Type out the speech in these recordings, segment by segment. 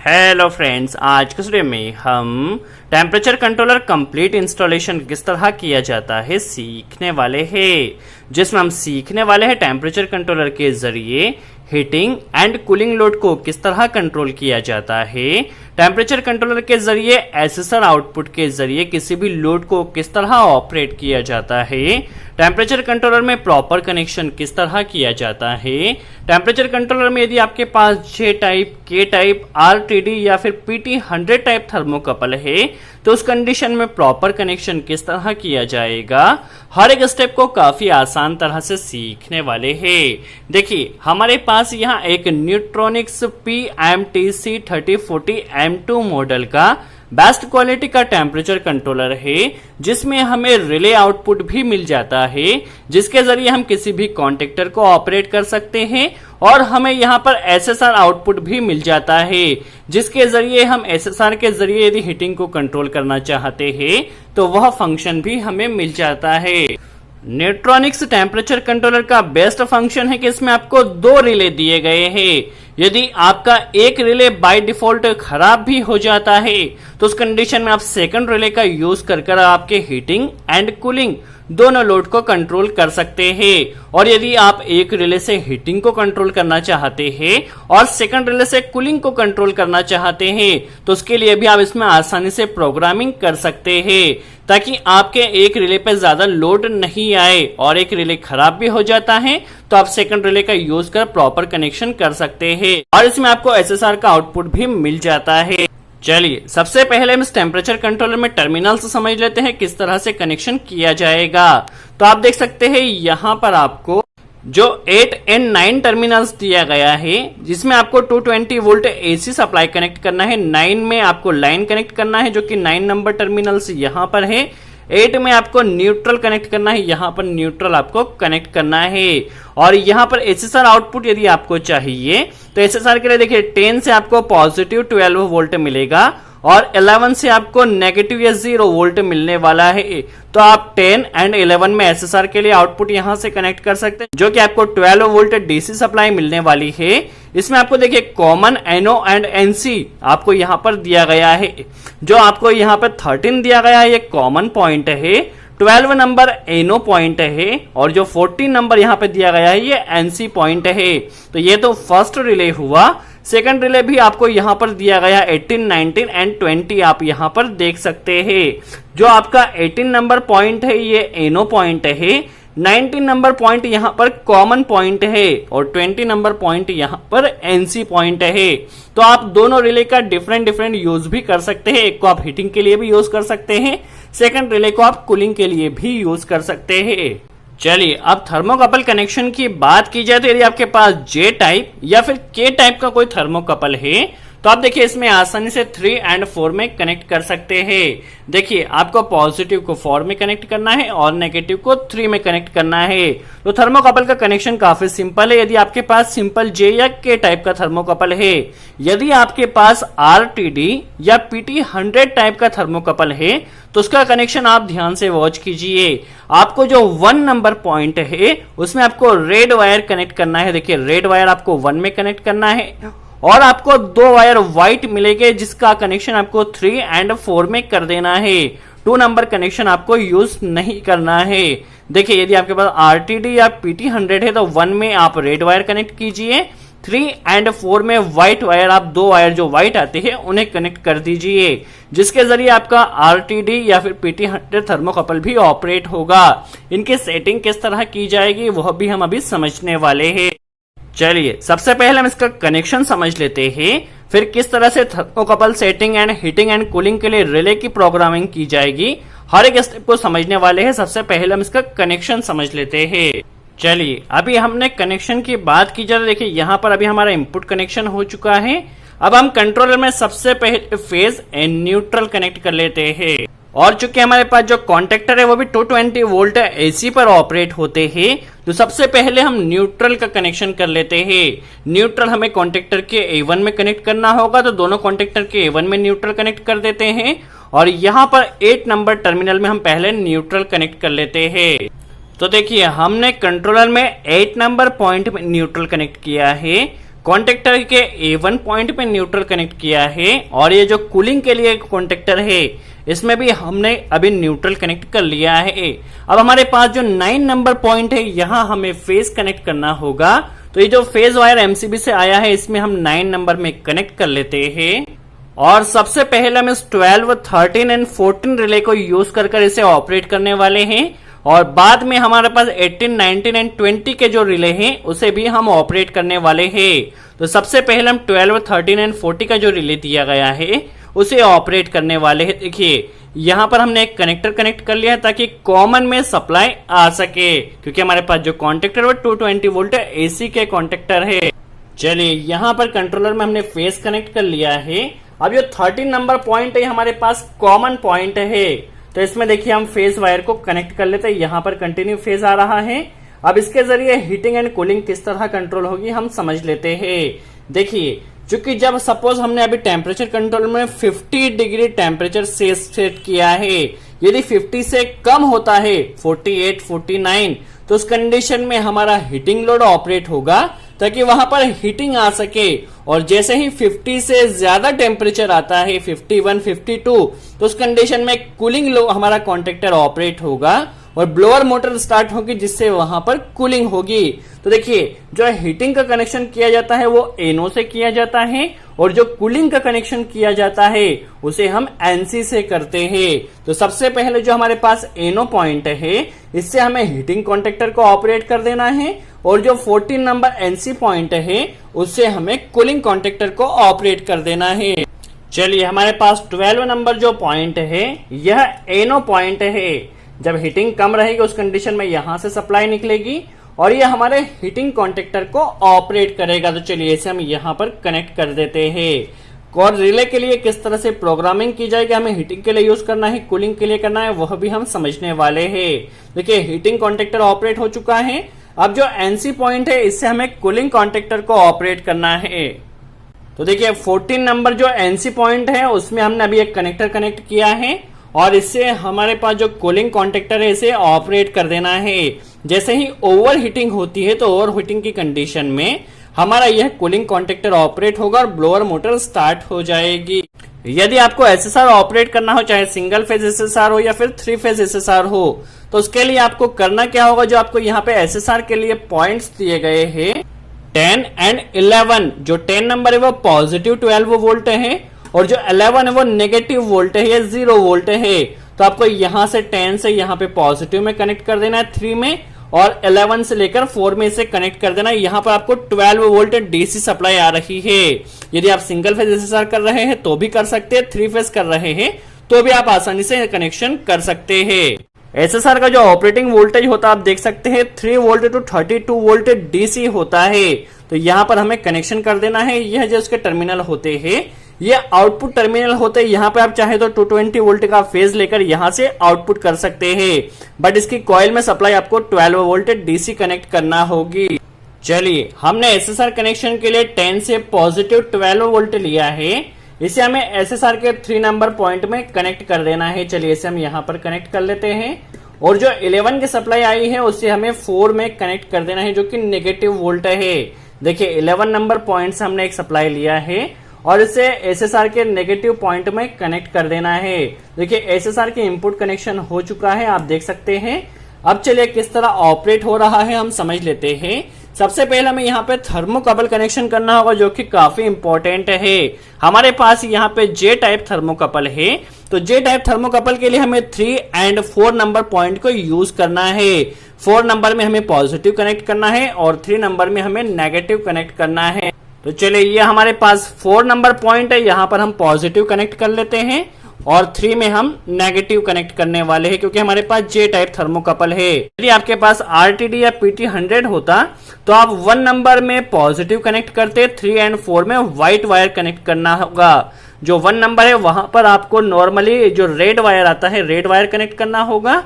Hello friends, आज के video में हम टेम्परेचर कंट्रोलर कंप्लीट इंस्टॉलेशन किस तरह किया जाता है सीखने वाले हैं। जिसमें हम सीखने वाले हैं टेम्परेचर कंट्रोलर के जरिए हीटिंग एंड कूलिंग लोड को किस तरह कंट्रोल किया जाता है, टेम्परेचर कंट्रोलर के जरिए एसएसआर आउटपुट के जरिए किसी भी लोड को किस तरह ऑपरेट किया जाता है, टेम्परेचर कंट्रोलर में प्रॉपर कनेक्शन किस तरह किया जाता है, टेम्परेचर कंट्रोलर में यदि आपके पास जे टाइप, के टाइप, आरटीडी या फिर पीटी 100 टाइप थर्मोकपल है तो उस कंडीशन में प्रॉपर कनेक्शन किस तरह किया जाएगा, हर एक स्टेप को काफी आसान तरह से सीखने वाले हैं। देखिए हमारे पास यहाँ एक न्यूट्रॉनिक्स PMTC 3040 M2 मॉडल का बेस्ट क्वालिटी का टेम्परेचर कंट्रोलर है, जिसमें हमें रिले आउटपुट भी मिल जाता है, जिसके जरिए हम किसी भी कॉन्टेक्टर को ऑपरेट कर सकते हैं और हमें यहाँ पर एसएसआर आउटपुट भी मिल जाता है, जिसके जरिए हम एसएसआर के जरिए यदि हीटिंग को कंट्रोल करना चाहते हैं तो वह फंक्शन भी हमें मिल जाता है। न्यूट्रॉनिक्स टेम्परेचर कंट्रोलर का बेस्ट फंक्शन है कि इसमें आपको 2 रिले दिए गए हैं। यदि आपका एक रिले बाय डिफॉल्ट खराब भी हो जाता है तो उस कंडीशन में आप सेकंड रिले का यूज कर आपके हीटिंग एंड कूलिंग दोनों लोड को कंट्रोल कर सकते हैं। और यदि आप एक रिले से हीटिंग को कंट्रोल करना चाहते हैं और सेकंड रिले से कूलिंग को कंट्रोल करना चाहते हैं तो उसके लिए भी आप इसमें आसानी से प्रोग्रामिंग कर सकते हैं, ताकि आपके एक रिले पे ज्यादा लोड नहीं आए और एक रिले खराब भी हो जाता है तो आप सेकंड रिले का यूज कर प्रॉपर कनेक्शन कर सकते हैं और इसमें आपको एसएसआर का आउटपुट भी मिल जाता है। चलिए सबसे पहले हम इस टेम्परेचर कंट्रोलर में टर्मिनल्स समझ लेते हैं किस तरह से कनेक्शन किया जाएगा। तो आप देख सकते हैं यहाँ पर आपको जो 8 and 9 टर्मिनल्स दिया गया है, जिसमें आपको 220 वोल्ट एसी सप्लाई कनेक्ट करना है। 9 में आपको लाइन कनेक्ट करना है जो कि 9 नंबर टर्मिनल्स यहाँ पर है। 8 में आपको न्यूट्रल कनेक्ट करना है, यहाँ पर न्यूट्रल आपको कनेक्ट करना है। और यहाँ पर एसएसआर आउटपुट यदि आपको चाहिए तो एसएसआर के लिए देखिए 10 से आपको पॉजिटिव 12 वोल्ट मिलेगा और 11 से आपको नेगेटिव या 0 वोल्ट मिलने वाला है। तो आप 10 एंड 11 में एसएसआर के लिए आउटपुट यहां से कनेक्ट कर सकते हैं, जो कि आपको 12 वोल्ट डीसी सप्लाई मिलने वाली है। इसमें आपको देखिए कॉमन एनओ एंड एनसी आपको यहां पर दिया गया है। जो आपको यहां पर 13 दिया गया है ये कॉमन पॉइंट है, 12 नंबर एनओ पॉइंट है और जो 14 नंबर यहाँ पे दिया गया है ये एनसी पॉइंट है। तो ये तो फर्स्ट रिले हुआ। सेकंड रिले भी आपको यहाँ पर दिया गया 18, 19 एंड 20 आप यहाँ पर देख सकते हैं। जो आपका 18 नंबर पॉइंट है ये एनओ पॉइंट है, 19 नंबर पॉइंट यहाँ पर कॉमन पॉइंट है और 20 नंबर पॉइंट यहाँ पर एनसी पॉइंट है। तो आप दोनों रिले का डिफरेंट यूज भी कर सकते हैं। एक को आप हीटिंग के लिए भी यूज कर सकते हैं, सेकंड रिले को आप कूलिंग के लिए भी यूज कर सकते हैं। चलिए अब थर्मोकपल कनेक्शन की बात की जाए तो यदि आपके पास जे टाइप या फिर के टाइप का कोई थर्मोकपल है तो आप देखिए इसमें आसानी से 3 and 4 में कनेक्ट कर सकते हैं। देखिए आपको पॉजिटिव को 4 में कनेक्ट करना है और नेगेटिव को 3 में कनेक्ट करना है। तो थर्मोकपल का कनेक्शन काफी सिंपल है यदि आपके पास सिंपल जे या के टाइप का थर्मोकपल है। यदि आपके पास आरटीडी या पीटी 100 टाइप का थर्मोकपल है तो उसका कनेक्शन आप ध्यान से वॉच कीजिए। आपको जो 1 नंबर पॉइंट है उसमें आपको रेड वायर कनेक्ट करना है। देखिए रेड वायर आपको 1 में कनेक्ट करना है और आपको 2 वायर व्हाइट मिलेंगे जिसका कनेक्शन आपको 3 and 4 में कर देना है। 2 नंबर कनेक्शन आपको यूज नहीं करना है। देखिए यदि आपके पास आरटीडी या पीटी 100 है तो 1 में आप रेड वायर कनेक्ट कीजिए, 3 and 4 में व्हाइट वायर आप 2 वायर जो व्हाइट आते हैं उन्हें कनेक्ट कर दीजिए, जिसके जरिए आपका आरटीडी या फिर पीटी 100 थर्मोकपल भी ऑपरेट होगा। इनकी सेटिंग किस तरह की जाएगी वह भी हम अभी समझने वाले हैं। चलिए सबसे पहले हम इसका कनेक्शन समझ लेते हैं, फिर किस तरह से thermocouple setting and heating and cooling के लिए रिले की प्रोग्रामिंग की जाएगी, हर एक स्टेप को समझने वाले हैं। सबसे पहले हम इसका कनेक्शन समझ लेते हैं। चलिए अभी हमने कनेक्शन की बात की जाए, देखिए यहाँ पर अभी हमारा इनपुट कनेक्शन हो चुका है। अब हम कंट्रोलर में सबसे पहले फेज एंड न्यूट्रल कनेक्ट कर लेते हैं और चूंकि हमारे पास जो कॉन्टेक्टर है वो भी 220 वोल्ट एसी पर ऑपरेट होते हैं तो सबसे पहले हम न्यूट्रल का कनेक्शन कर लेते हैं। न्यूट्रल हमें कॉन्टेक्टर के A1 में कनेक्ट करना होगा, तो दोनों कॉन्टेक्टर के A1 में न्यूट्रल कनेक्ट कर देते हैं और यहाँ पर 8 नंबर टर्मिनल में हम पहले न्यूट्रल कनेक्ट कर लेते हैं। तो देखिए हमने कंट्रोलर में 8 नंबर पॉइंट में न्यूट्रल कनेक्ट किया है। कॉन्टेक्टर के A1 पॉइंट पे न्यूट्रल कनेक्ट किया है और ये जो कूलिंग के लिए कॉन्टेक्टर है इसमें भी हमने अभी न्यूट्रल कनेक्ट कर लिया है। अब हमारे पास जो 9 नंबर पॉइंट है यहाँ हमें फेज कनेक्ट करना होगा। तो ये जो फेज वायर एमसीबी से आया है इसमें हम 9 नंबर में कनेक्ट कर लेते हैं और सबसे पहले हम इस 12, 13 एंड 14 रिले को यूज कर इसे ऑपरेट करने वाले हैं और बाद में हमारे पास 18, 19 एंड 20 के जो रिले हैं उसे भी हम ऑपरेट करने वाले हैं। तो सबसे पहले हम 12, 13 एंड 40 का जो रिले दिया गया है उसे ऑपरेट करने वाले हैं। देखिए यहाँ पर हमने एक कनेक्टर कनेक्ट कर लिया है ताकि कॉमन में सप्लाई आ सके, क्योंकि हमारे पास जो कॉन्टेक्टर वो 220 वोल्ट एसी के कॉन्टेक्टर है। चलिए यहाँ पर कंट्रोलर में हमने फेस कनेक्ट कर लिया है। अब ये 13 नंबर पॉइंट है हमारे पास कॉमन पॉइंट है, तो इसमें देखिए हम फेस वायर को कनेक्ट कर लेते हैं। यहाँ पर कंटिन्यू फेज आ रहा है। अब इसके जरिए हीटिंग एंड कूलिंग किस तरह कंट्रोल होगी हम समझ लेते हैं। देखिए चूंकि जब सपोज हमने अभी टेम्परेचर कंट्रोल में 50 डिग्री टेम्परेचर से सेट किया है, यदि 50 से कम होता है 48, 49 तो उस कंडीशन में हमारा हीटिंग लोड ऑपरेट होगा ताकि वहां पर हीटिंग आ सके। और जैसे ही 50 से ज्यादा टेम्परेचर आता है 51, 52 तो उस कंडीशन में कूलिंग हमारा कॉन्ट्रेक्टर ऑपरेट होगा और ब्लोअर मोटर स्टार्ट होगी जिससे वहां पर कूलिंग होगी। तो देखिए जो हीटिंग का कनेक्शन किया जाता है वो एनओ से किया जाता है और जो कूलिंग का कनेक्शन किया जाता है उसे हम एनसी से करते हैं। तो सबसे पहले जो हमारे पास एनओ पॉइंट है इससे हमें हीटिंग कॉन्ट्रेक्टर को ऑपरेट कर देना है और जो 14 नंबर एनसी पॉइंट है उससे हमें कूलिंग कॉन्ट्रेक्टर को ऑपरेट कर देना है। चलिए हमारे पास 12 नंबर जो पॉइंट है यह एनओ पॉइंट है। जब हीटिंग कम रहेगी उस कंडीशन में यहां से सप्लाई निकलेगी और ये हमारे हीटिंग कॉन्ट्रेक्टर को ऑपरेट करेगा। तो चलिए इसे हम यहाँ पर कनेक्ट कर देते हैं। और रिले के लिए किस तरह से प्रोग्रामिंग की जाएगी, हमें हीटिंग के लिए यूज करना है, कूलिंग के लिए करना है, वह भी हम समझने वाले हैं। देखिए हीटिंग कॉन्ट्रेक्टर ऑपरेट हो चुका है। अब जो एनसी पॉइंट है इससे हमें कूलिंग कॉन्ट्रेक्टर को ऑपरेट करना है। तो देखिए 14 नंबर जो एनसी पॉइंट है उसमें हमने अभी एक कनेक्टर कनेक्ट किया है और इससे हमारे पास जो कूलिंग कॉन्ट्रेक्टर है इसे ऑपरेट कर देना है। जैसे ही ओवर हीटिंग होती है तो ओवर हीटिंग की कंडीशन में हमारा यह कूलिंग कॉन्ट्रेक्टर ऑपरेट होगा और ब्लोअर मोटर स्टार्ट हो जाएगी। यदि आपको एसएसआर ऑपरेट करना हो, चाहे सिंगल फेज एसएसआर हो या फिर 3 फेज एसएसआर हो, तो उसके लिए आपको करना क्या होगा, जो आपको यहाँ पे एसएसआर के लिए पॉइंट्स दिए गए हैं 10 एंड 11। जो 10 नंबर है वो पॉजिटिव 12 वोल्ट है और जो 11 है वो नेगेटिव वोल्ट है, ये 0 वोल्ट है। तो आपको यहाँ से 10 से यहाँ पे पॉजिटिव में कनेक्ट कर देना है 3 में और 11 से लेकर 4 में इसे कनेक्ट कर देना है। यहाँ पर आपको 12 वोल्ट डीसी सप्लाई आ रही है। यदि आप सिंगल फेज एसएसआर कर रहे हैं तो भी कर सकते हैं, 3 फेज कर रहे हैं तो भी आप आसानी से कनेक्शन कर सकते हैं। एसएसआर का जो ऑपरेटिंग वोल्टेज होता है आप देख सकते हैं 3 वोल्ट टू 32 वोल्ट डीसी होता है। तो यहाँ पर हमें कनेक्शन कर देना है। यह जो उसके टर्मिनल होते हैं ये आउटपुट टर्मिनल होते हैं। यहाँ पे आप चाहे तो 220 वोल्ट का फेज लेकर यहाँ से आउटपुट कर सकते हैं, बट इसकी कॉइल में सप्लाई आपको 12 वोल्ट डीसी कनेक्ट करना होगी। चलिए हमने एसएसआर कनेक्शन के लिए 10 से पॉजिटिव 12 वोल्ट लिया है, इसे हमें एसएसआर के 3 नंबर पॉइंट में कनेक्ट कर देना है। चलिए इसे हम यहाँ पर कनेक्ट कर लेते हैं और जो 11 की सप्लाई आई है उसे हमें 4 में कनेक्ट कर देना है जो कि नेगेटिव वोल्ट है। देखिए 11 नंबर पॉइंट से हमने एक सप्लाई लिया है और इसे एसएसआर के नेगेटिव पॉइंट में कनेक्ट कर देना है। देखिए एसएसआर के इनपुट कनेक्शन हो चुका है, आप देख सकते हैं। अब चलिए किस तरह ऑपरेट हो रहा है हम समझ लेते हैं। सबसे पहले हमें यहाँ पे थर्मोकपल कनेक्शन करना होगा जो कि काफी इंपॉर्टेंट है। हमारे पास यहाँ पे जे टाइप थर्मोकपल है, तो जे टाइप थर्मोकपल के लिए हमें 3 एंड 4 नंबर पॉइंट को यूज करना है। 4 नंबर में हमें पॉजिटिव कनेक्ट करना है और 3 नंबर में हमें नेगेटिव कनेक्ट करना है। तो चलिए ये हमारे पास 4 नंबर पॉइंट है, यहाँ पर हम पॉजिटिव कनेक्ट कर लेते हैं और 3 में हम नेगेटिव कनेक्ट करने वाले हैं क्योंकि हमारे पास जे टाइप थर्मोकपल है। यदि आपके पास आरटीडी या पीटी 100 होता तो आप 1 नंबर में पॉजिटिव कनेक्ट करते, 3 एंड 4 में व्हाइट वायर कनेक्ट करना होगा। जो 1 नंबर है वहां पर आपको नॉर्मली जो रेड वायर आता है रेड वायर कनेक्ट करना होगा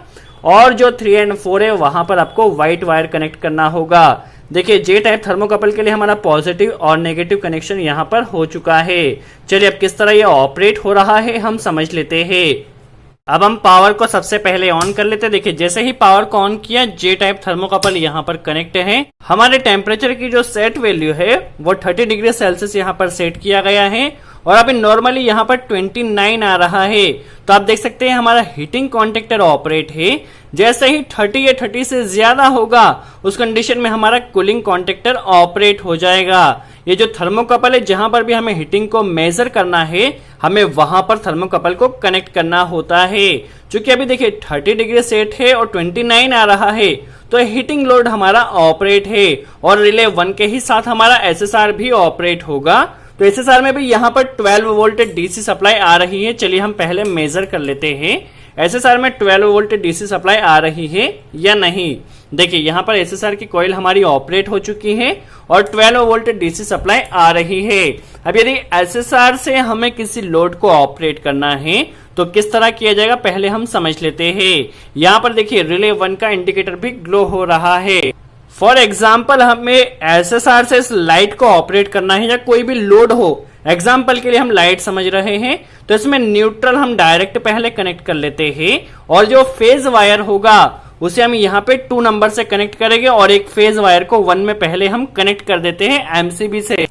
और जो 3 एंड 4 है वहां पर आपको व्हाइट वायर कनेक्ट करना होगा। देखिए जे टाइप थर्मोकपल के लिए हमारा पॉजिटिव और नेगेटिव कनेक्शन यहाँ पर हो चुका है। चलिए अब किस तरह ये ऑपरेट हो रहा है हम समझ लेते हैं। अब हम पावर को सबसे पहले ऑन कर लेते हैं। देखिए जैसे ही पावर को ऑन किया, जे टाइप थर्मोकपल यहाँ पर कनेक्ट है। हमारे टेम्परेचर की जो सेट वैल्यू है वो 30 डिग्री सेल्सियस यहाँ पर सेट किया गया है और अभी नॉर्मली यहाँ पर 29 आ रहा है। तो आप देख सकते हैं हमारा हीटिंग कॉन्टेक्टर ऑपरेट है। जैसे ही 30 या 30 से ज्यादा होगा उस कंडीशन में हमारा कूलिंग कॉन्टेक्टर ऑपरेट हो जाएगा। ये जो थर्मोकपल है, जहां पर भी हमें हीटिंग को मेजर करना है, हमें वहां पर थर्मोकपल को कनेक्ट करना होता है। क्योंकि अभी देखिए 30 डिग्री सेट है और 29 आ रहा है, तो हीटिंग लोड हमारा ऑपरेट है और रिले 1 के ही साथ हमारा एसएसआर भी ऑपरेट होगा। तो एसएसआर में भी यहाँ पर 12 वोल्ट डीसी सप्लाई आ रही है। चलिए हम पहले मेजर कर लेते हैं एसएसआर में 12 वोल्ट डीसी सप्लाई आ रही है या नहीं। देखिए यहाँ पर एसएसआर की कॉइल हमारी ऑपरेट हो चुकी है और 12 वोल्ट डीसी सप्लाई आ रही है। अब यदि एसएसआर से हमें किसी लोड को ऑपरेट करना है तो किस तरह किया जाएगा, पहले हम समझ लेते हैं। यहाँ पर देखिए रिले 1 का इंडिकेटर भी ग्लो हो रहा है। फॉर एग्जाम्पल हमें एसएसआर से इस लाइट को ऑपरेट करना है या कोई भी लोड हो। एग्जाम्पल के लिए हम लाइट समझ रहे हैं, तो इसमें न्यूट्रल हम डायरेक्ट पहले कनेक्ट कर लेते हैं और जो फेज वायर होगा उसे हम यहाँ पे 2 नंबर से कनेक्ट करेंगे और एक फेज वायर को 1 में पहले हम कनेक्ट कर देते हैं एमसीबी से।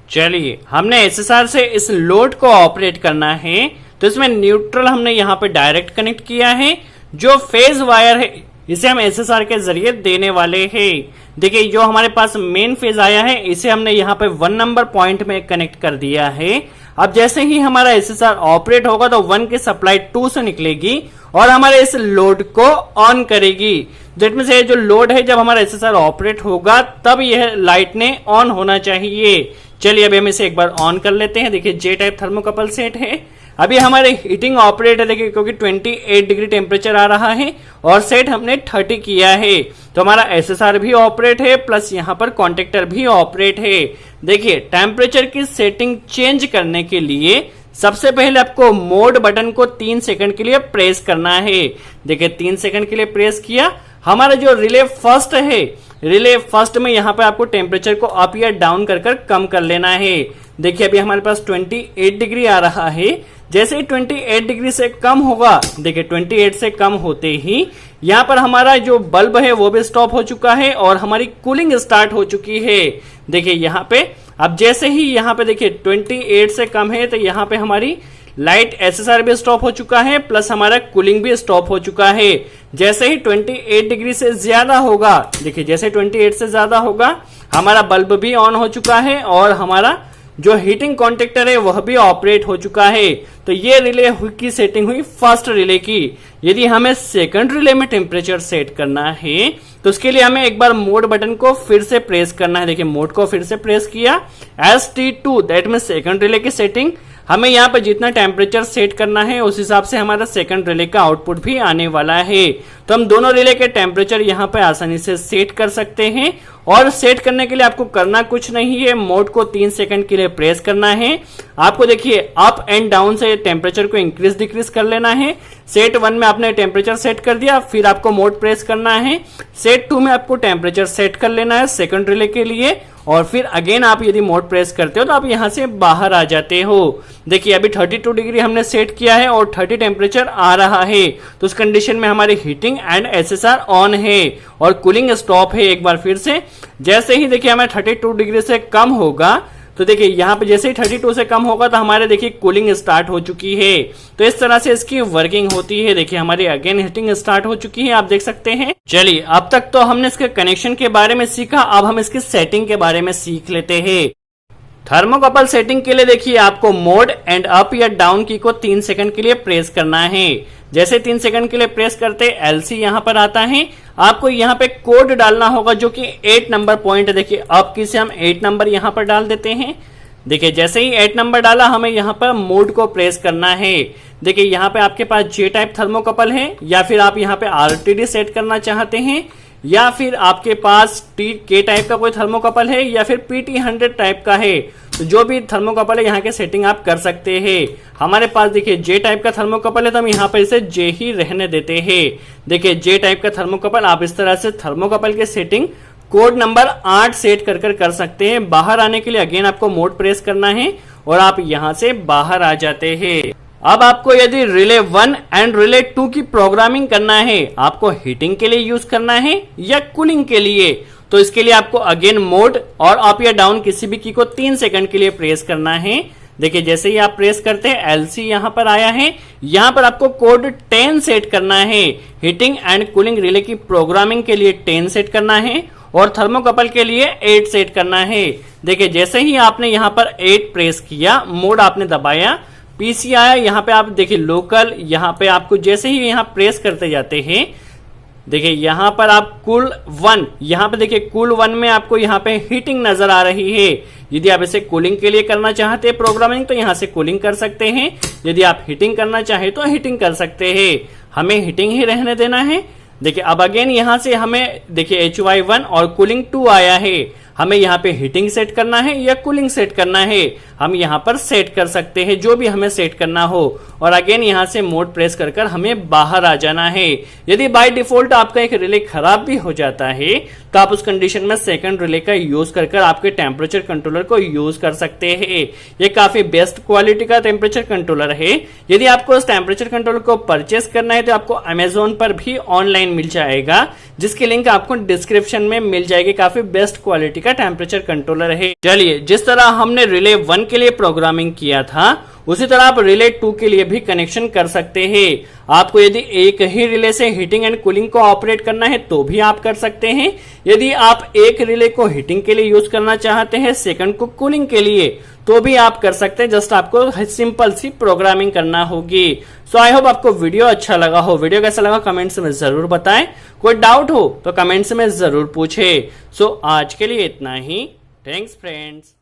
चलिए हमने एसएसआर से इस लोड को ऑपरेट करना है, तो इसमें न्यूट्रल हमने यहाँ पे डायरेक्ट कनेक्ट किया है। जो फेज वायर है इसे हम एसएसआर के जरिए देने वाले हैं। देखिए जो हमारे पास मेन फेज आया है इसे हमने यहाँ पे 1 नंबर पॉइंट में कनेक्ट कर दिया है। अब जैसे ही हमारा एसएसआर ऑपरेट होगा तो 1 की सप्लाई 2 से निकलेगी और हमारे इस लोड को ऑन करेगी। जेट में से जो लोड है, जब हमारा एसएसआर ऑपरेट होगा तब यह लाइट ने ऑन होना चाहिए। चलिए अभी हम इसे एक बार ऑन कर लेते हैं। देखिए जे टाइप थर्मोकपल सेट है। अभी हमारे हीटिंग ऑपरेट है, देखिए क्योंकि 28 डिग्री टेम्परेचर आ रहा है और सेट हमने 30 किया है, तो हमारा एसएसआर भी ऑपरेट है प्लस यहाँ पर कॉन्टेक्टर भी ऑपरेट है। देखिए टेम्परेचर की सेटिंग चेंज करने के लिए सबसे पहले आपको मोड बटन को 3 सेकंड के लिए प्रेस करना है। देखिए 3 सेकंड के लिए प्रेस किया। हमारा जो रिले फर्स्ट है, रिले फर्स्ट में यहाँ पे आपको टेम्परेचर को अप या डाउन कर कम कर लेना है। देखिए अभी हमारे पास 28 डिग्री आ रहा है। जैसे ही 28 डिग्री से कम होगा, देखिए 28 से कम होते ही यहाँ पर हमारा जो बल्ब है वो भी स्टॉप हो चुका है और हमारी कूलिंग स्टार्ट हो चुकी है। देखिए यहाँ पे अब जैसे ही यहाँ पे देखिए 28 से कम है तो यहाँ पे हमारी लाइट एसएसआर भी स्टॉप हो चुका है प्लस हमारा कूलिंग भी स्टॉप हो चुका है। जैसे ही 28 डिग्री से ज्यादा होगा, देखिए जैसे 28 से ज्यादा होगा हमारा बल्ब भी ऑन हो चुका है और हमारा जो हीटिंग कॉन्टेक्टर है वह भी ऑपरेट हो चुका है। तो ये रिले की सेटिंग हुई फर्स्ट रिले की। यदि हमें सेकंड रिले में टेम्परेचर सेट करना है तो उसके लिए हमें एक बार मोड बटन को फिर से प्रेस करना है। देखिए मोड को फिर से प्रेस किया, ST2 that mean second relay की सेटिंग। हमें यहाँ पर जितना टेम्परेचर सेट करना है उस हिसाब से हमारा सेकंड रिले का आउटपुट भी आने वाला है। तो हम दोनों रिले के टेम्परेचर यहाँ पे आसानी से सेट कर सकते हैं और सेट करने के लिए आपको करना कुछ नहीं है, मोड को 3 सेकंड के लिए प्रेस करना है। आपको देखिए अप एंड डाउन से टेम्परेचर को इंक्रीज डिक्रीज कर लेना है। सेट 1 में आपने टेम्परेचर सेट कर दिया, फिर आपको मोड प्रेस करना है। सेट 2 में आपको टेम्परेचर सेट कर लेना है सेकंड रिले के लिए और फिर अगेन आप यदि मोड प्रेस करते हो तो आप यहां से बाहर आ जाते हो। देखिए अभी 32 डिग्री हमने सेट किया है और 30 टेम्परेचर आ रहा है, तो उस कंडीशन में हमारी हीटिंग एंड एसएसआर ऑन है और कूलिंग स्टॉप है। एक बार फिर से जैसे ही देखिए हमें 32 डिग्री से कम होगा तो देखिए यहाँ पे जैसे ही 32 से कम होगा तो हमारे देखिए कूलिंग स्टार्ट हो चुकी है। तो इस तरह से इसकी वर्किंग होती है। देखिए हमारी अगेन हीटिंग स्टार्ट हो चुकी है, आप देख सकते हैं। चलिए अब तक तो हमने इसके कनेक्शन के बारे में सीखा, अब हम इसकी सेटिंग के बारे में सीख लेते हैं। थर्मोकपल सेटिंग के लिए देखिए आपको मोड एंड अप या डाउन की को 3 सेकंड के लिए प्रेस करना है। जैसे 3 सेकंड के लिए प्रेस करते एलसी यहाँ पर आता है। आपको यहाँ पे कोड डालना होगा जो कि 8 नंबर पॉइंट है। देखिए अप की से हम 8 नंबर यहाँ पर डाल देते हैं। देखिए जैसे ही 8 नंबर डाला हमें यहाँ पर मोड को प्रेस करना है। देखिए यहाँ पे आपके पास जे टाइप थर्मोकपल है या फिर आप यहाँ पे आरटीडी सेट करना चाहते हैं या फिर आपके पास के टाइप का कोई थर्मोकपल है या फिर PT100 टाइप का है, तो जो भी थर्मोकपल है यहाँ के सेटिंग आप कर सकते हैं। हमारे पास देखिए जे टाइप का थर्मोकपल है तो हम यहाँ पर इसे जे ही रहने देते हैं। देखिए जे टाइप का थर्मोकपल आप इस तरह से थर्मोकपल के सेटिंग कोड नंबर 8 सेट कर सकते हैं। बाहर आने के लिए अगेन आपको मोड प्रेस करना है और आप यहाँ से बाहर आ जाते हैं। अब आपको यदि रिले 1 एंड रिले 2 की प्रोग्रामिंग करना है, आपको हीटिंग के लिए यूज करना है या कूलिंग के लिए, तो इसके लिए आपको अगेन मोड और अप या डाउन किसी भी की को 3 सेकंड के लिए प्रेस करना है। देखिए जैसे ही आप प्रेस करते हैं एलसी यहां पर आया है, यहां पर आपको कोड 10 सेट करना है। हीटिंग एंड कूलिंग रिले की प्रोग्रामिंग के लिए 10 सेट करना है और थर्मोकपल के लिए 8 सेट करना है। देखिए जैसे ही आपने यहां पर 8 प्रेस किया, मोड आपने दबाया, पीसी आया, यहाँ पे आप देखिए लोकल, यहाँ पे आपको जैसे ही यहाँ प्रेस करते जाते हैं, देखिए यहाँ पर आप कूल 1, यहाँ पे देखिए कूल 1 में आपको यहाँ पे हीटिंग नजर आ रही है। यदि आप इसे कूलिंग के लिए करना चाहते हैं प्रोग्रामिंग, तो यहाँ से कूलिंग कर सकते हैं। यदि आप हीटिंग करना चाहे तो हीटिंग कर सकते हैं। हमें हीटिंग ही रहने देना है। देखिए अब अगेन यहाँ से हमें देखिए HY1 और कूलिंग 2 आया है। हमें यहाँ पे हीटिंग सेट करना है या कूलिंग सेट करना है, हम यहाँ पर सेट कर सकते हैं जो भी हमें सेट करना हो। और अगेन यहाँ से मोड प्रेस कर कर हमें बाहर आ जाना है। यदि बाय डिफॉल्ट आपका एक रिले खराब भी हो जाता है, तो आप उस कंडीशन में सेकंड रिले का यूज कर कर आपके टेम्परेचर कंट्रोलर को यूज कर सकते हैं। ये काफी बेस्ट क्वालिटी का टेम्परेचर कंट्रोलर है। यदि आपको इस टेम्परेचर कंट्रोलर को परचेस करना है, तो आपको अमेजोन पर भी ऑनलाइन मिल जाएगा, जिसकी लिंक आपको डिस्क्रिप्शन में मिल जाएगी। काफी बेस्ट क्वालिटी का टेम्परेचर कंट्रोलर है। चलिए, जिस तरह हमने रिले 1 के लिए प्रोग्रामिंग किया था, उसी तरह आप रिले 2 के लिए भी कनेक्शन कर सकते हैं। आपको यदि एक ही रिले से हीटिंग एंड कूलिंग को ऑपरेट करना है तो भी आप कर सकते हैं। यदि आप एक रिले को हीटिंग के लिए यूज करना चाहते हैं, सेकंड को कूलिंग के लिए, तो भी आप कर सकते हैं। जस्ट आपको सिंपल सी प्रोग्रामिंग करना होगी। सो आई होप आपको वीडियो अच्छा लगा हो। वीडियो कैसा लगा कमेंट्स में जरूर बताएं। कोई डाउट हो तो कमेंट्स में जरूर पूछे। सो आज के लिए इतना ही। Thanks friends.